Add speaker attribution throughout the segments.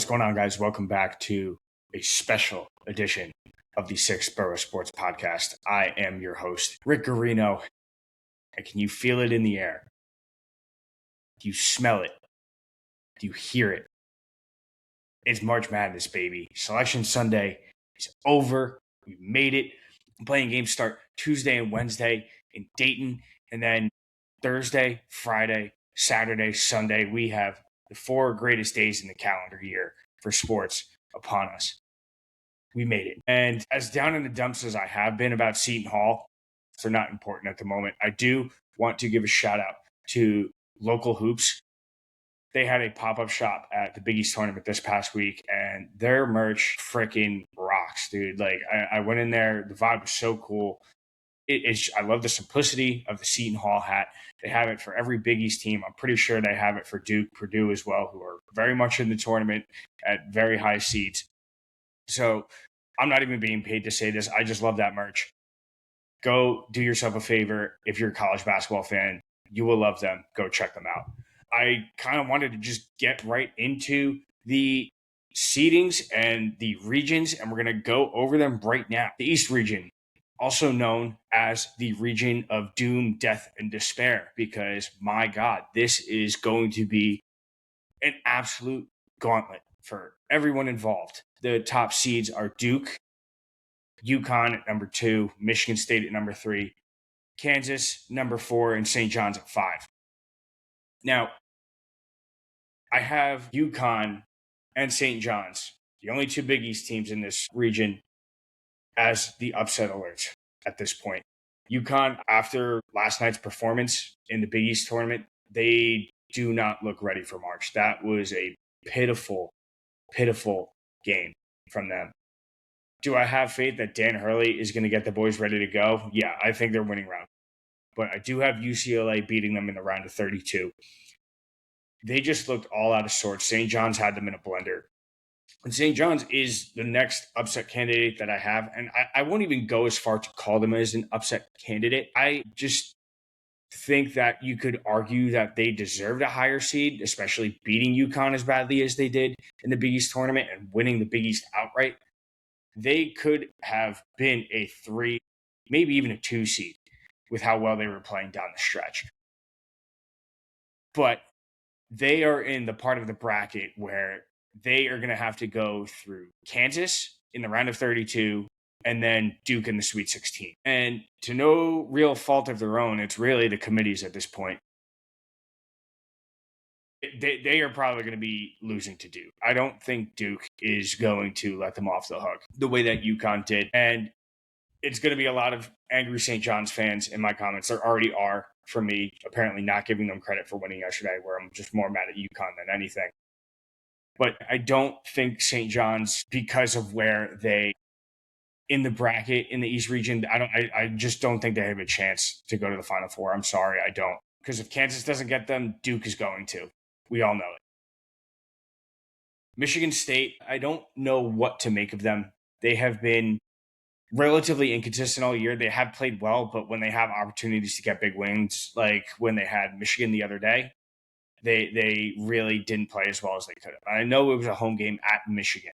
Speaker 1: What's going on, guys? Welcome back to a special edition of the Six Borough Sports Podcast. I am your host, Rick Garino. And can you feel it in the air? Do you smell it? Do you hear it? It's March Madness, baby. Selection Sunday is over. We made it. Playing games start Tuesday and Wednesday in Dayton. And then Thursday, Friday, Saturday, Sunday, we have the 4 greatest days in the calendar year for sports upon us. We made it. And as down in the dumps as I have been about Seton Hall, they're not important at the moment. I do want to give a shout out to Local Hoops. They had a pop-up shop at the Big East Tournament this past week, and their merch freaking rocks, dude. Like, I went in there. The vibe was so cool. I love the simplicity of the Seton Hall hat. They have it for every Big East team. I'm pretty sure they have it for Duke, Purdue as well, who are very much in the tournament at very high seeds. So I'm not even being paid to say this. I just love that merch. Go do yourself a favor. If you're a college basketball fan, you will love them. Go check them out. I kind of wanted to just get right into the seedings and the regions, and we're going to go over them right now. The East region, also known as the region of doom, death, and despair, because, my God, this is going to be an absolute gauntlet for everyone involved. The top seeds are Duke, UConn at number 2, Michigan State at number 3, Kansas, number 4, and St. John's at 5. Now, I have UConn and St. John's, the only 2 Big East teams in this region, as the upset alerts at this point. UConn, after last night's performance in the Big East Tournament, they do not look ready for March. That was a pitiful, pitiful game from them. Do I have faith that Dan Hurley is going to get the boys ready to go? Yeah, I think they're winning round. But I do have UCLA beating them in the round of 32. They just looked all out of sorts. St. John's had them in a blender. And St. John's is the next upset candidate that I have. And I won't even go as far to call them as an upset candidate. I just think that you could argue that they deserved a higher seed, especially beating UConn as badly as they did in the Big East Tournament and winning the Big East outright. They could have been a 3, maybe even a 2 seed with how well they were playing down the stretch. But they are in the part of the bracket where they are going to have to go through Kansas in the round of 32 and then Duke in the Sweet 16. And to no real fault of their own, it's really the committees at this point. They are probably going to be losing to Duke. I don't think Duke is going to let them off the hook the way that UConn did. And it's going to be a lot of angry St. John's fans in my comments. There already are, for me, apparently not giving them credit for winning yesterday, where I'm just more mad at UConn than anything. But I don't think St. John's, because of where they in the bracket in the East region, I just don't think they have a chance to go to the Final Four. I'm sorry, I don't. Because if Kansas doesn't get them, Duke is going to. We all know it. Michigan State, I don't know what to make of them. They have been relatively inconsistent all year. They have played well, but when they have opportunities to get big wins, like when they had Michigan the other day, they really didn't play as well as they could have. I know it was a home game at Michigan,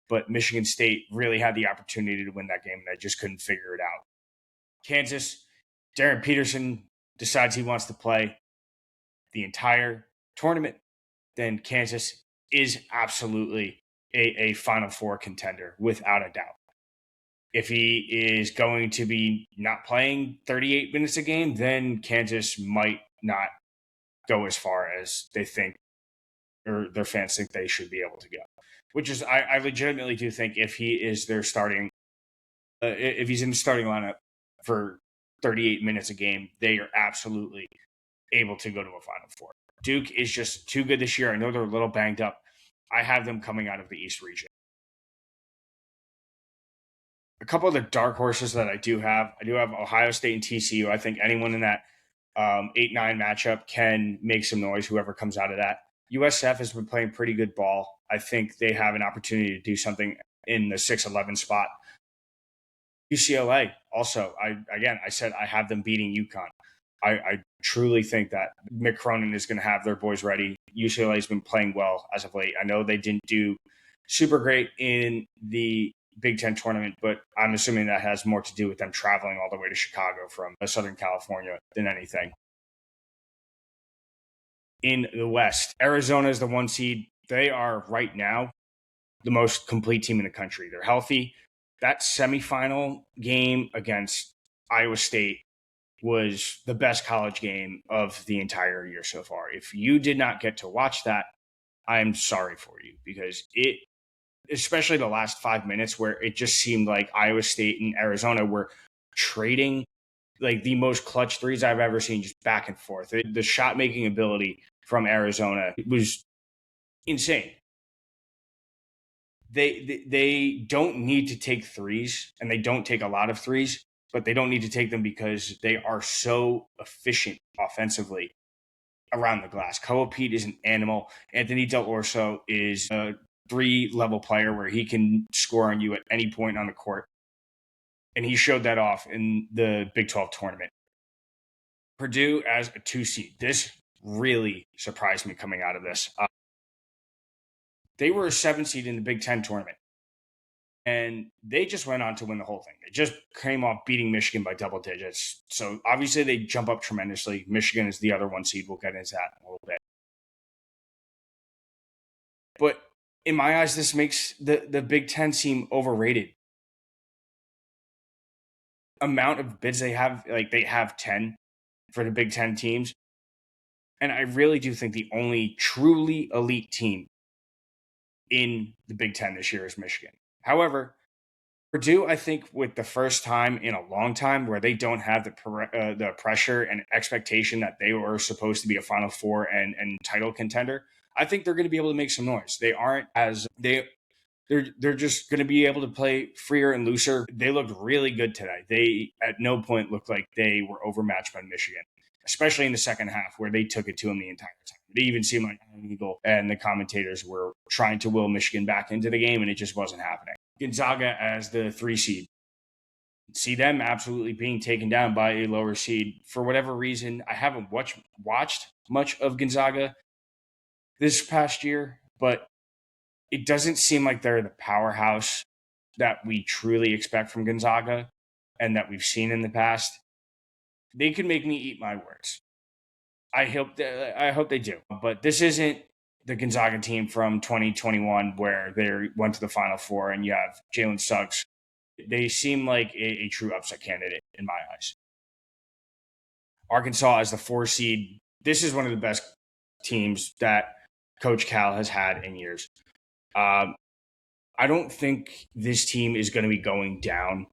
Speaker 1: but Michigan State really had the opportunity to win that game, and they just couldn't figure it out. Kansas, Darren Peterson decides he wants to play the entire tournament, then Kansas is absolutely a Final Four contender without a doubt. If he is going to be not playing 38 minutes a game, then Kansas might not go as far as they think or their fans think they should be able to go. Which is, I legitimately do think if he is their starting, if he's in the starting lineup for 38 minutes a game, they are absolutely able to go to a Final Four. Duke is just too good this year. I know they're a little banged up. I have them coming out of the East region. A couple of the dark horses that I do have Ohio State and TCU. I think anyone in that 8-9 matchup can make some noise, whoever comes out of that. USF has been playing pretty good ball. I think they have an opportunity to do something in the 6-11 spot. UCLA, also, I said I have them beating UConn. I truly think that Mick Cronin is going to have their boys ready. UCLA has been playing well as of late. I know they didn't do super great in the Big Ten tournament, but I'm assuming that has more to do with them traveling all the way to Chicago from Southern California than anything. In the West, Arizona is the 1 seed. They are right now the most complete team in the country. They're healthy. That semifinal game against Iowa State was the best college game of the entire year so far. If you did not get to watch that, I'm sorry for you, because especially the last 5 minutes where it just seemed like Iowa State and Arizona were trading like the most clutch threes I've ever seen, just back and forth. The shot making ability from Arizona was insane. They don't need to take threes, and they don't take a lot of threes, but they don't need to take them because they are so efficient offensively around the glass. Koa Pete is an animal. Anthony Del Orso is a 3-level player where he can score on you at any point on the court. And he showed that off in the Big 12 tournament. Purdue as a 2 seed. This really surprised me coming out of this. They were a 7 seed in the Big 10 tournament, and they just went on to win the whole thing. They just came off beating Michigan by double digits. So obviously they jump up tremendously. Michigan is the other 1 seed. We'll get into that in a little bit. But in my eyes, this makes the Big 10 seem overrated. Amount of bids they have, like they have 10 for the Big 10 teams. And I really do think the only truly elite team in the Big 10 this year is Michigan. However, Purdue, I think, with the first time in a long time where they don't have the pressure and expectation that they were supposed to be a Final Four and title contender, I think they're going to be able to make some noise. They aren't as they're just going to be able to play freer and looser. They looked really good today. They at no point looked like they were overmatched by Michigan, especially in the second half where they took it to them the entire time. It even seemed like Eagle and the commentators were trying to will Michigan back into the game, and it just wasn't happening. Gonzaga as the 3 seed. See them absolutely being taken down by a lower seed. For whatever reason, I haven't watched much of Gonzaga this past year, but it doesn't seem like they're the powerhouse that we truly expect from Gonzaga and that we've seen in the past. They could make me eat my words. I hope they do. But this isn't the Gonzaga team from 2021 where they went to the Final Four and you have Jalen Suggs. They seem like a true upset candidate in my eyes. Arkansas as the 4 seed. This is one of the best teams that Coach Cal has had in years. I don't think this team is going to be going down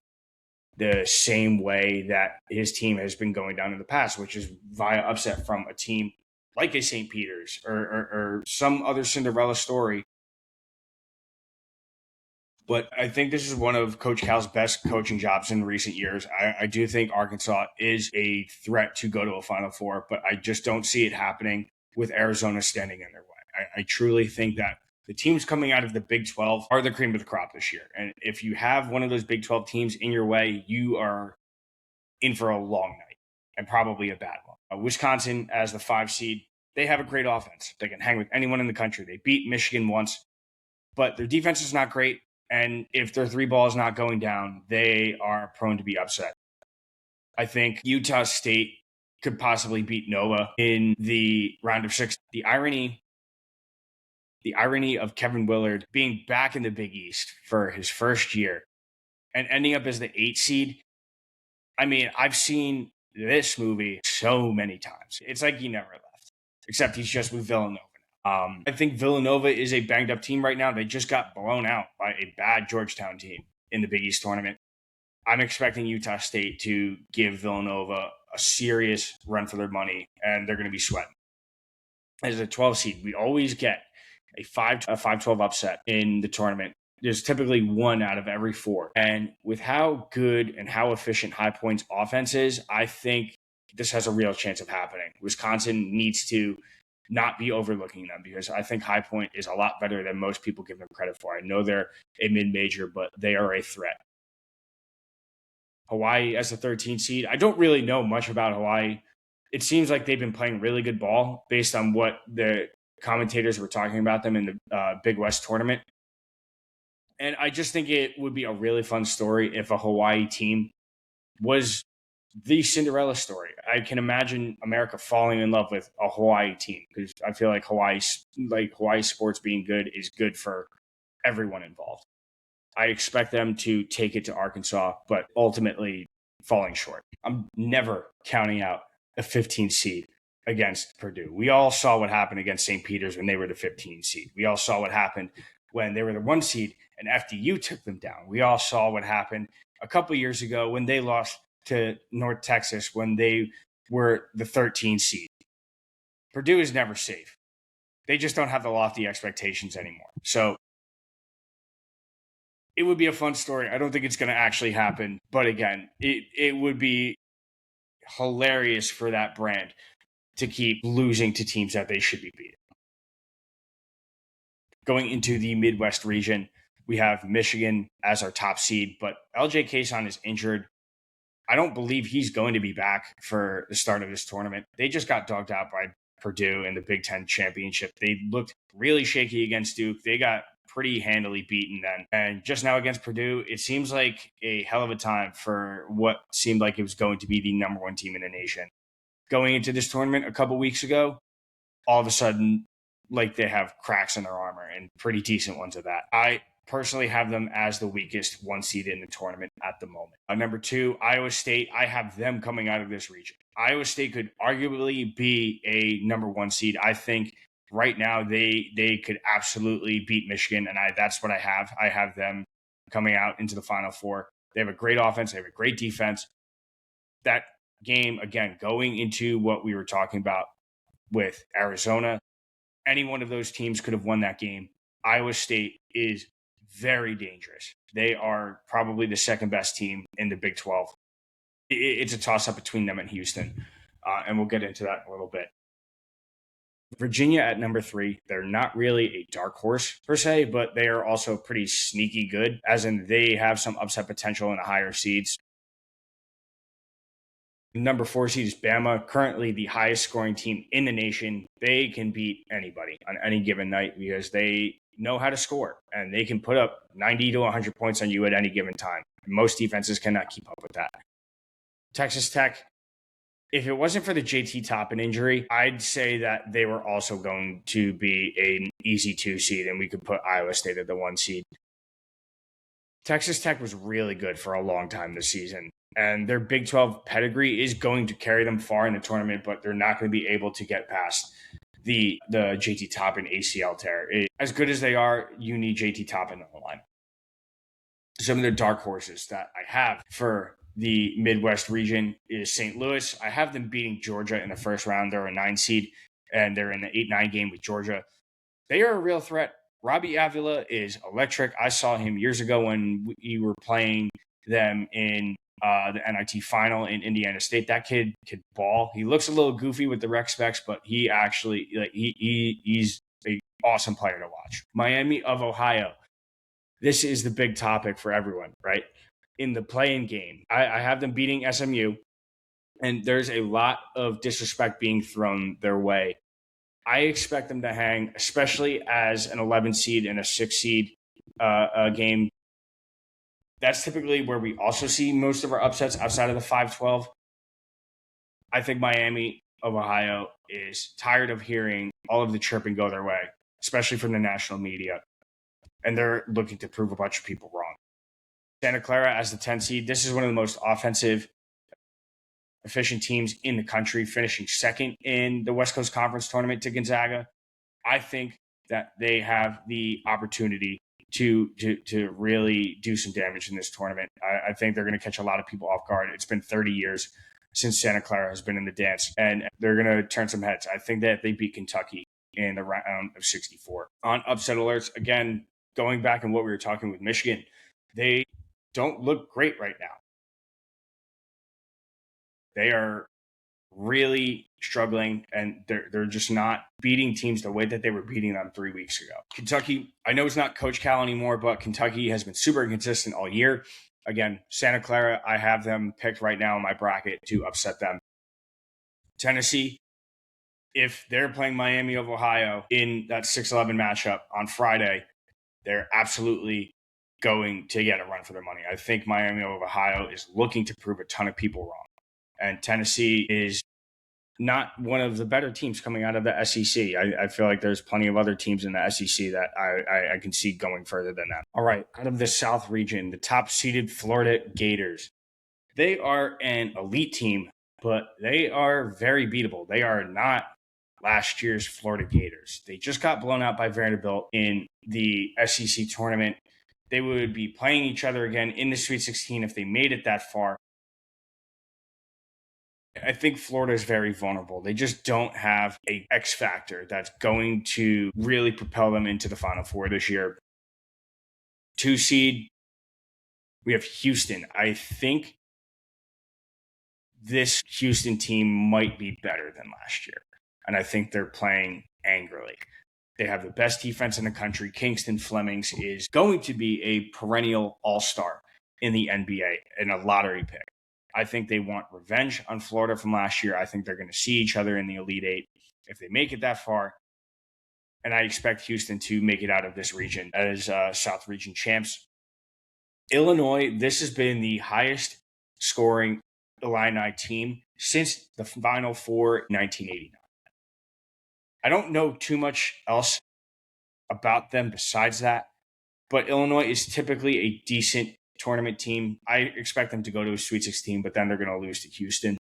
Speaker 1: the same way that his team has been going down in the past, which is via upset from a team like a St. Peter's or some other Cinderella story. But I think this is one of Coach Cal's best coaching jobs in recent years. I do think Arkansas is a threat to go to a Final Four, but I just don't see it happening with Arizona standing in their way. I truly think that the teams coming out of the Big 12 are the cream of the crop this year. And if you have one of those Big 12 teams in your way, you are in for a long night and probably a bad one. Wisconsin as the 5 seed, they have a great offense. They can hang with anyone in the country. They beat Michigan once, but their defense is not great. And if their 3 ball is not going down, they are prone to be upset. I think Utah State could possibly beat Nova in the round of 6. The irony of Kevin Willard being back in the Big East for his first year and ending up as the 8 seed. I mean, I've seen this movie so many times. It's like he never left, except he's just with Villanova. I think Villanova is a banged up team right now. They just got blown out by a bad Georgetown team in the Big East tournament. I'm expecting Utah State to give Villanova a serious run for their money, and they're going to be sweating. As a 12 seed, we always get a 5-12 upset in the tournament. There's typically 1 out of every 4. And with how good and how efficient High Point's offense is, I think this has a real chance of happening. Wisconsin needs to not be overlooking them because I think High Point is a lot better than most people give them credit for. I know they're a mid-major, but they are a threat. Hawaii as the 13 seed. I don't really know much about Hawaii. It seems like they've been playing really good ball based on what the commentators were talking about them in the Big West tournament. And I just think it would be a really fun story if a Hawaii team was the Cinderella story. I can imagine America falling in love with a Hawaii team because I feel like Hawaii sports being good is good for everyone involved. I expect them to take it to Arkansas, but ultimately falling short. I'm never counting out a 15 seed against Purdue. We all saw what happened against St. Peter's when they were the 15 seed. We all saw what happened when they were the 1 seed and FDU took them down. We all saw what happened a couple years ago when they lost to North Texas when they were the 13 seed. Purdue is never safe. They just don't have the lofty expectations anymore. So it would be a fun story. I don't think it's going to actually happen. But again, it would be hilarious for that brand to keep losing to teams that they should be beating. Going into the Midwest region, we have Michigan as our top seed, but LJ Kayson is injured. I don't believe he's going to be back for the start of this tournament. They just got dogged out by Purdue in the Big Ten championship. They looked really shaky against Duke. They got pretty handily beaten then. And just now against Purdue, it seems like a hell of a time for what seemed like it was going to be the number 1 team in the nation. Going into this tournament a couple weeks ago, all of a sudden, like they have cracks in their armor and pretty decent ones of that. I personally have them as the weakest 1 seed in the tournament at the moment. Number 2, Iowa State. I have them coming out of this region. Iowa State could arguably be a number 1 seed. I think right now they could absolutely beat Michigan, and that's what I have. I have them coming out into the Final Four. They have a great offense. They have a great defense. That game, again, going into what we were talking about with Arizona, any one of those teams could have won that game. Iowa State is very dangerous. They are probably the second best team in the Big 12. It's a toss-up between them and Houston, and we'll get into that in a little bit. Virginia at number 3, they're not really a dark horse per se, but they are also pretty sneaky good, as in they have some upset potential in the higher seeds. Number 4 seed is Bama, currently the highest scoring team in the nation. They can beat anybody on any given night because they know how to score and they can put up 90 to 100 points on you at any given time. Most defenses cannot keep up with that. Texas Tech, if it wasn't for the JT Toppin injury, I'd say that they were also going to be an easy 2 seed and we could put Iowa State at the 1 seed. Texas Tech was really good for a long time this season. And their Big 12 pedigree is going to carry them far in the tournament, but they're not going to be able to get past the JT Toppin ACL tear. As good as they are, you need JT Toppin on the line. Some of the dark horses that I have for the Midwest region is St. Louis. I have them beating Georgia in the first round. They're a 9 seed, and they're in the 8-9 game with Georgia. They are a real threat. Robbie Avila is electric. I saw him years ago when we were playing them in the NIT final in Indiana State. That kid could ball. He looks a little goofy with the rec specs, but he actually he's an awesome player to watch. Miami of Ohio. This is the big topic for everyone, right? In the play-in game, I have them beating SMU, and there's a lot of disrespect being thrown their way. I expect them to hang, especially as an 11 seed and a 6 seed game. That's typically where we also see most of our upsets outside of the 5-12. I think Miami of Ohio is tired of hearing all of the chirping go their way, especially from the national media. And they're looking to prove a bunch of people wrong. Santa Clara as the 10 seed. This is one of the most offensive, efficient teams in the country, finishing second in the West Coast Conference tournament to Gonzaga. I think that they have the opportunity to really do some damage in this tournament. I think they're going to catch a lot of people off guard. It's been 30 years since Santa Clara has been in the dance, and they're going to turn some heads. I think that they beat Kentucky in the round of 64. On upset alerts, again, going back on what we were talking with Michigan, they don't look great right now. They are really struggling, and they're just not beating teams the way that they were beating them 3 weeks ago. Kentucky, I know it's not Coach Cal anymore, but Kentucky has been super inconsistent all year. Again, Santa Clara, I have them picked right now in my bracket to upset them. Tennessee, if they're playing Miami of Ohio in that 6-11 matchup on Friday, they're absolutely going to get a run for their money. I think Miami of Ohio is looking to prove a ton of people wrong. And Tennessee is not one of the better teams coming out of the SEC. I feel like there's plenty of other teams in the SEC that I can see going further than that. All right, out of the South region, the top-seeded Florida Gators. They are an elite team, but they are very beatable. They are not last year's Florida Gators. They just got blown out by Vanderbilt in the SEC tournament. They would be playing each other again in the Sweet 16 if they made it that far. I think Florida is very vulnerable. They just don't have a X factor that's going to really propel them into the Final Four this year. 2 seed, we have Houston. I think this Houston team might be better than last year, and I think they're playing angrily. They have the best defense in the country. Kingston Flemings is going to be a perennial all-star in the NBA and a lottery pick. I think they want revenge on Florida from last year. I think they're going to see each other in the Elite Eight if they make it that far. And I expect Houston to make it out of this region as South Region champs. Illinois, this has been the highest scoring Illini team since the Final Four 1989. I don't know too much else about them besides that, but Illinois is typically a decent tournament team. I expect them to go to a Sweet 16, but then they're going to lose to Houston.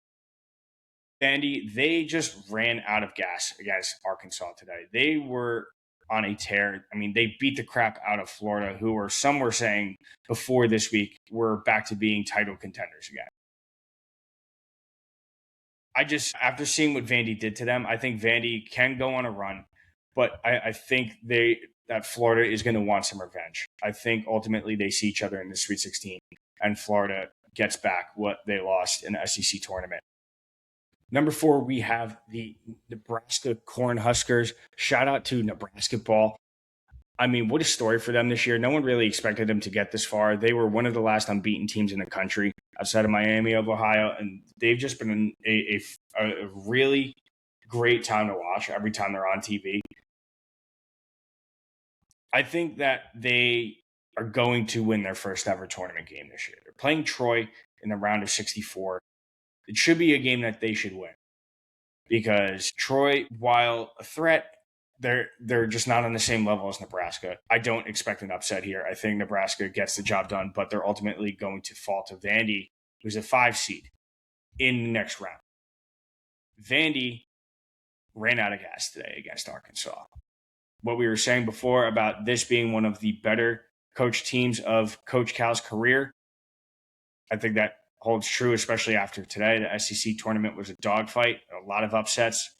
Speaker 1: Vandy, they just ran out of gas against Arkansas today. They were on a tear. I mean, they beat the crap out of Florida, who some were saying before this week were back to being title contenders again. After seeing what Vandy did to them, I think Vandy can go on a run, but I think that Florida is going to want some revenge. I think ultimately they see each other in the Sweet 16, and Florida gets back what they lost in the SEC tournament. Number 4, we have the Nebraska Cornhuskers. Shout out to Nebraska ball. I mean, what a story for them this year. No one really expected them to get this far. They were one of the last unbeaten teams in the country outside of Miami of Ohio, and they've just been a really great time to watch every time they're on TV. I think that they are going to win their first ever tournament game this year. They're playing Troy in the round of 64. It should be a game that they should win because Troy, while a threat, they're just not on the same level as Nebraska. I don't expect an upset here. I think Nebraska gets the job done, but they're ultimately going to fall to Vandy, who's a 5 seed in the next round. Vandy ran out of gas today against Arkansas. What we were saying before about this being one of the better coach teams of Coach Cal's career, I think that holds true, especially after today. The SEC tournament was a dogfight, a lot of upsets.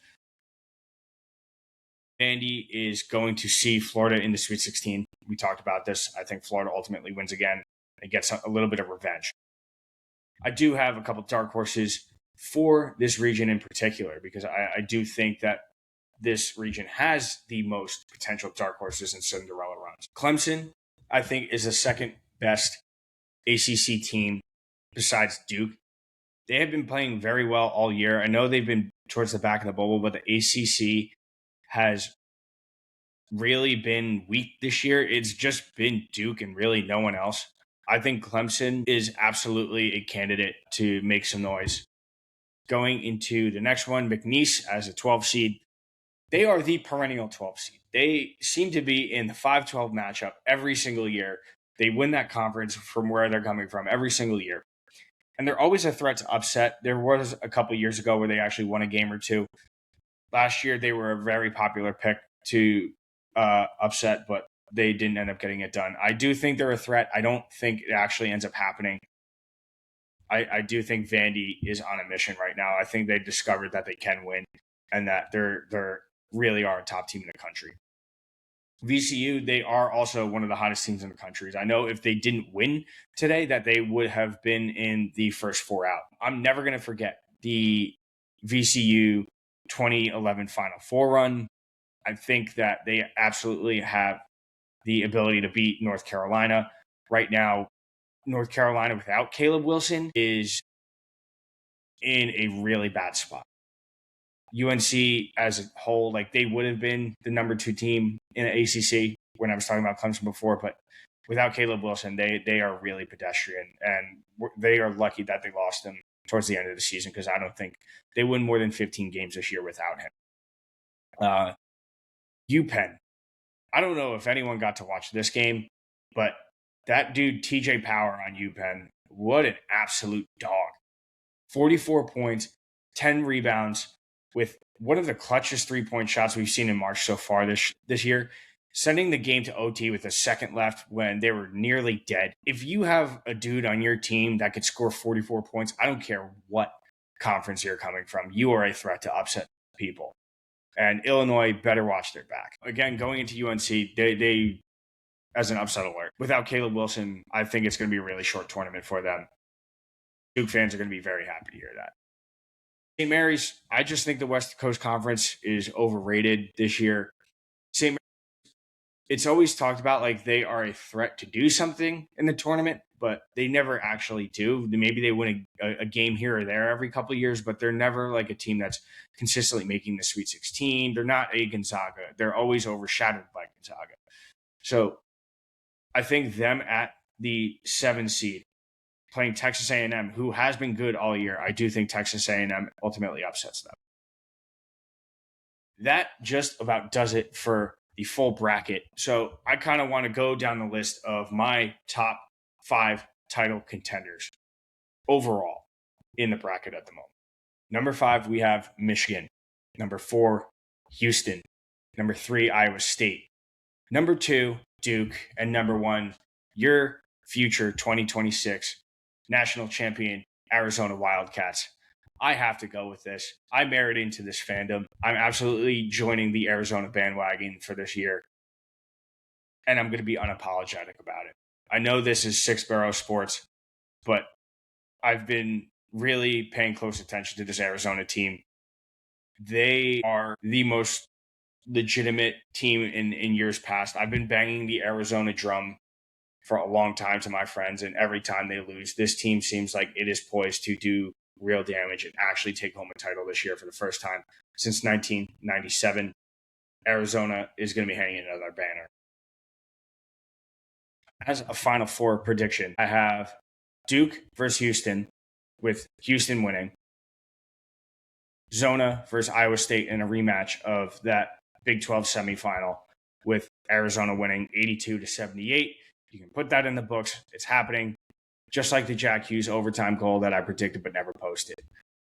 Speaker 1: Vandy is going to see Florida in the Sweet 16. We talked about this. I think Florida ultimately wins again and gets a little bit of revenge. I do have a couple dark horses for this region in particular because I do think that this region has the most potential dark horses and Cinderella runs. Clemson, I think, is the second best ACC team besides Duke. They have been playing very well all year. I know they've been towards the back of the bubble, but the ACC has really been weak this year. It's just been Duke and really no one else. I think Clemson is absolutely a candidate to make some noise. Going into the next one, McNeese as a 12 seed. They are the perennial 12 seed. They seem to be in the 5-12 matchup every single year. They win that conference from where they're coming from every single year. And they're always a threat to upset. There was a couple years ago where they actually won a game or two. Last year, they were a very popular pick to upset, but they didn't end up getting it done. I do think they're a threat. I don't think it actually ends up happening. I do think Vandy is on a mission right now. I think they discovered that they can win and that they're really are a top team in the country. VCU, they are also one of the hottest teams in the country. I know if they didn't win today, that they would have been in the first 4 out. I'm never going to forget the VCU 2011 Final Four run. I think that they absolutely have the ability to beat North Carolina. Right now, North Carolina without Caleb Wilson is in a really bad spot. UNC as a whole, like they would have been the number 2 team in the ACC when I was talking about Clemson before, but without Caleb Wilson, they are really pedestrian, and they are lucky that they lost him towards the end of the season, because I don't think they win more than 15 games this year without him. UPenn. I don't know if anyone got to watch this game, but that dude, TJ Power on UPenn, what an absolute dog. 44 points, 10 rebounds, with one of the clutchest three-point shots we've seen in March so far this year, sending the game to OT with a second left when they were nearly dead. If you have a dude on your team that could score 44 points, I don't care what conference you're coming from, you are a threat to upset people. And Illinois better watch their back. Again, going into UNC, they as an upset alert. Without Caleb Wilson, I think it's going to be a really short tournament for them. Duke fans are going to be very happy to hear that. St. Mary's, I just think the West Coast Conference is overrated this year. St. Mary's, it's always talked about like they are a threat to do something in the tournament, but they never actually do. Maybe they win a game here or there every couple of years, but they're never like a team that's consistently making the Sweet 16. They're not a Gonzaga. They're always overshadowed by Gonzaga. So I think them at the 7 seed, playing Texas A&M, who has been good all year, I do think Texas A&M ultimately upsets them. That just about does it for the full bracket. So I kind of want to go down the list of my top 5 title contenders overall in the bracket at the moment. Number 5, we have Michigan. Number 4, Houston. Number 3, Iowa State. Number 2, Duke. And number 1, your future 2026 national champion, Arizona Wildcats. I have to go with this. I merit into this fandom. I'm absolutely joining the Arizona bandwagon for this year. And I'm going to be unapologetic about it. I know this is Six Borough Sports, but I've been really paying close attention to this Arizona team. They are the most legitimate team in years past. I've been banging the Arizona drum for a long time to my friends, and every time they lose, this team seems like it is poised to do real damage and actually take home a title this year for the first time since 1997. Arizona is going to be hanging another banner. As a Final Four prediction, I have Duke versus Houston, with Houston winning. Zona versus Iowa State in a rematch of that Big 12 semifinal, with Arizona winning 82-78. You can put that in the books. It's happening, just like the Jack Hughes overtime goal that I predicted but never posted.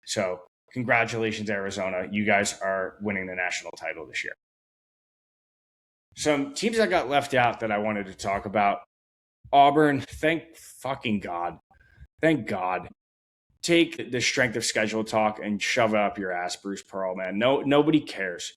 Speaker 1: So congratulations, Arizona. You guys are winning the national title this year. Some teams that got left out that I wanted to talk about. Auburn, thank fucking God. Thank God. Take the strength of schedule talk and shove it up your ass, Bruce Pearl, man. Nobody cares.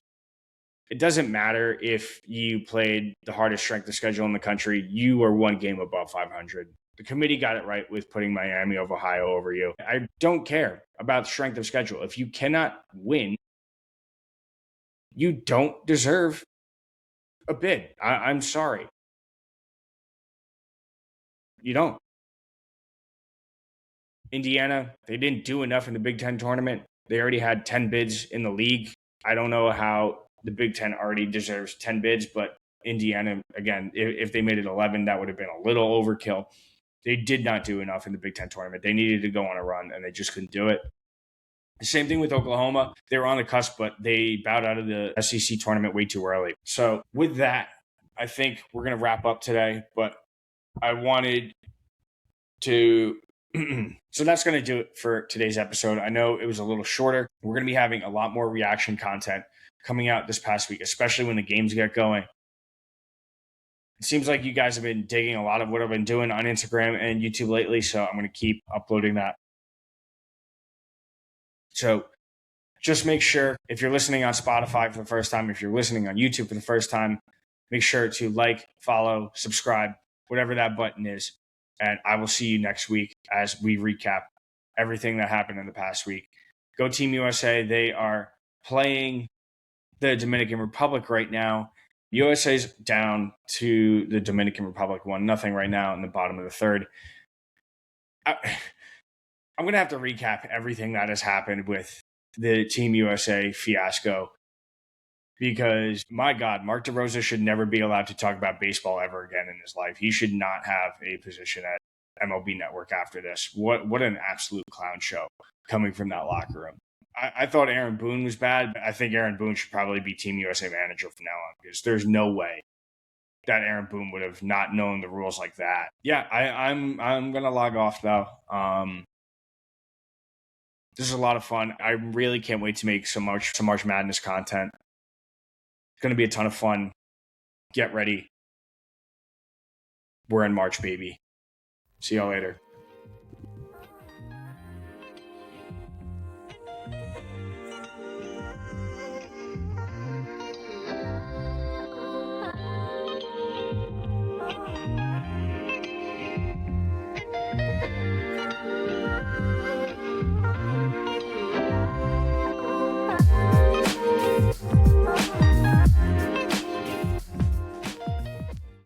Speaker 1: It doesn't matter if you played the hardest strength of schedule in the country. You are one game above 500. The committee got it right with putting Miami of Ohio over you. I don't care about strength of schedule. If you cannot win, you don't deserve a bid. I'm sorry. You don't. Indiana, they didn't do enough in the Big Ten tournament. They already had 10 bids in the league. I don't know how the Big Ten already deserves 10 bids, but Indiana, again, if they made it 11, that would have been a little overkill. They did not do enough in the Big Ten tournament. They needed to go on a run, and they just couldn't do it. The same thing with Oklahoma. They were on the cusp, but they bowed out of the SEC tournament way too early. So with that, I think we're going to wrap up today, but I wanted to so that's going to do it for today's episode. I know it was a little shorter. We're going to be having a lot more reaction content coming out this past week, especially when the games get going. It seems like you guys have been digging a lot of what I've been doing on Instagram and YouTube lately, so I'm going to keep uploading that. So just make sure, if you're listening on Spotify for the first time, if you're listening on YouTube for the first time, make sure to like, follow, subscribe, whatever that button is. And I will see you next week as we recap everything that happened in the past week. Go Team USA. They are playing the Dominican Republic right now. USA's down to the Dominican Republic 1-0 right now in the bottom of the third. I'm going to have to recap everything that has happened with the Team USA fiasco. because, my God, Mark DeRosa should never be allowed to talk about baseball ever again in his life. He should not have a position at MLB Network after this. What an absolute clown show coming from that locker room. I thought Aaron Boone was bad, but I think Aaron Boone should probably be Team USA manager from now on, because there's no way that Aaron Boone would have not known the rules like that. Yeah, I'm gonna log off though. This is a lot of fun. I really can't wait to make some March Madness content. It's gonna be a ton of fun. Get ready. We're in March, baby. See y'all later.